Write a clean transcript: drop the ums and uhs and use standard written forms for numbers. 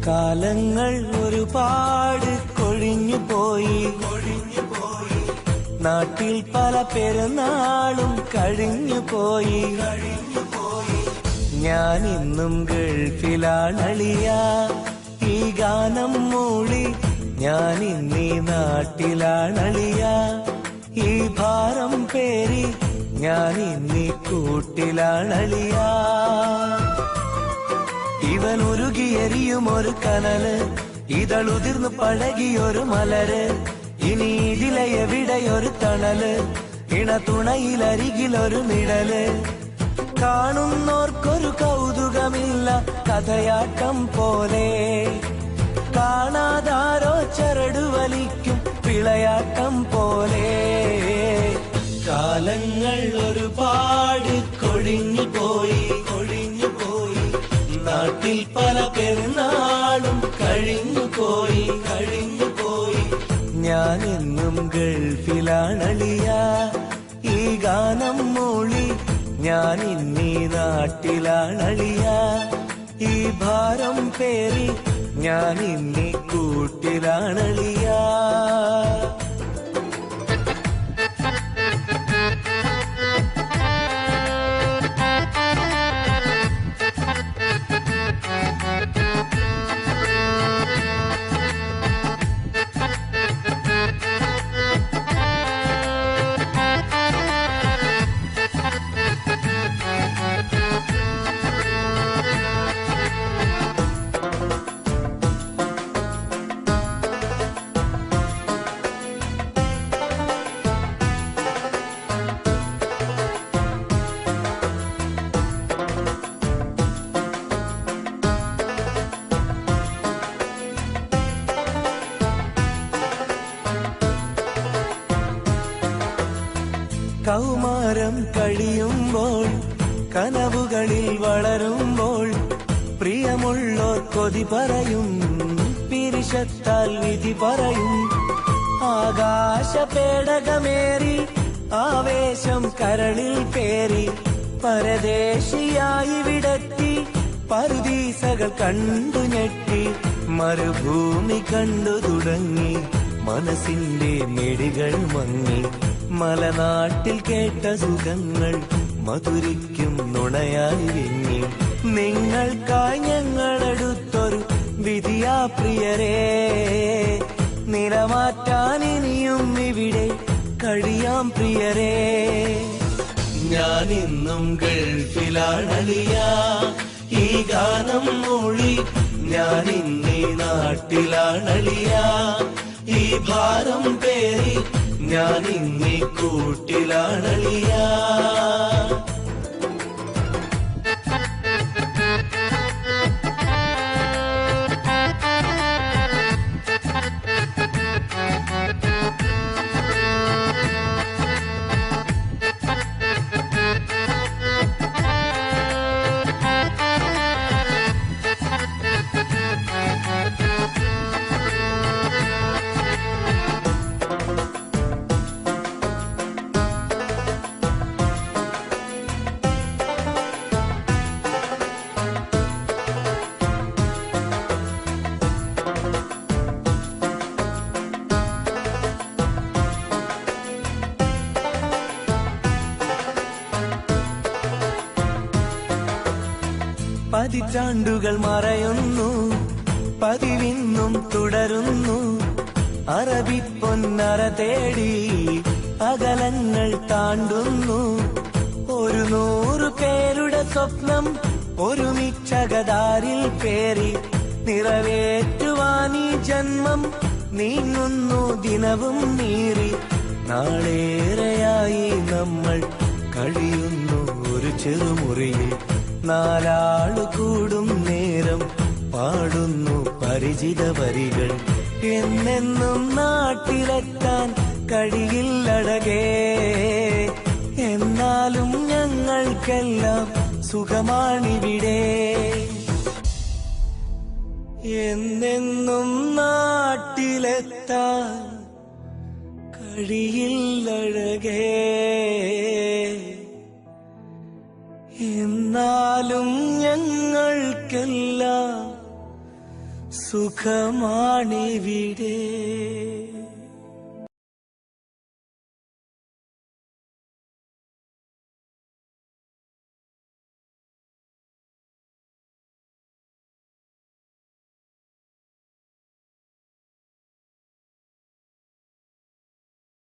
കാലങ്ങൾ ഒരുപാട് കൊഴിഞ്ഞു പോയി നാട്ടിൽ പല പെരുന്നാളും കഴിഞ്ഞു പോയി ഞാൻ ഇന്നും ഗൾഫിലാണളിയ ഈ ഗാനം മൂളി ഞാൻ ഇന്നീ നാട്ടിലാണളിയ ഈ ഭാരം പേരി ഞാൻ ഇന്നീ കൂട്ടിലാണളിയ ഇവൻ ഉരുകിയെരിയും ഒരു കനല് ഇതളുതിർന്നു പഴകിയൊരു മലര് ഇനി ഇതിലെവിടെയൊരു തണല് ഇണതുണയിലരികിലൊരു നിഴല് കാണുന്നോർക്കൊരു കൗതുകമില്ല കഥയാട്ടം പോലെ കാണാതാരോ ചരടുവലിക്കും വിളയാട്ടം പോലെ കാലങ്ങൾ ഒരുപാട് കൊഴിഞ്ഞു പോയി നാട്ടിൽ പല പെരുന്നാളും കഴിഞ്ഞു പോയി ഞാൻ എന്നും ഗൾഫിലാണളിയ ഈ ഗാനം മൂളി ഞാൻ ഇന്നീ നാട്ടിലാണളിയ ഈ ഭാരം പേറി ഞാൻ ഇന്നീ കൂട്ടിലാണളിയ കൗമാരം കഴിയുമ്പോൾ കനവുകളിൽ വളരുമ്പോൾ പ്രിയമുള്ളോർ കൊതി പറയും പിരിശത്താൽ വിധി പറയും ആകാശ പേടകമേറി ആവേശം കരളിൽ പേറി പരദേശിയായി വിടത്തി പറുദീസകൾ കണ്ടു ഞെട്ടി മരുഭൂമി കണ്ടു തുടങ്ങി മനസ്സിന്റെ മെടികൾ മങ്ങി മലനാട്ടിൽ കേട്ട സുഖങ്ങൾ മധുരിക്കും നുണയായി വിങ്ങി നിങ്ങൾക്കായി ഞങ്ങളെടുത്തൊരു വിധിയാ പ്രിയരേ നിലമാറ്റാൻ ഇനിയും ഇവിടെ കഴിയാം പ്രിയരേ ഞാൻ ഇന്നും ഗൾഫിലാണളിയ ഈ ഗാനം മൂളി ഞാൻ ഇന്നീ നാട്ടിലാണളിയ ഈ ഭാരം പേറി ഞാൻ ഇന്നീ കൂട്ടിലാണളിയ പതിറ്റാണ്ടുകൾ മറയുന്നു പതിവിന്നും തുടരുന്നു അറബി പൊന്നറ തേടി അകലങ്ങൾ താണ്ടുന്നു 100 പേരുടെ സ്വപ്നം ഒരുമിച്ചകതാരിൽ പേറി നിറവേറ്റുവാനീ ജന്മം നീങ്ങുന്നു ദിനവും നീറി നാളേറെയായി നമ്മൾ കഴിയുന്നു ഒരു ചെറുമുറിയിൽ 4 ആളു കൂടും നേരം പാടുന്നു പരിചിത വരികൾ എന്നെന്നും നാട്ടിലെത്താൻ കഴിയില്ലഴകേ എന്നാലും ഞങ്ങൾക്കെല്ലാം സുഖമാണിവിടെ എന്നെന്നും നാട്ടിലെത്താൻ കഴിയില്ലഴകേ എന്നാലും ഞങ്ങൾക്കെല്ലാം സുഖമാണിവിടെ.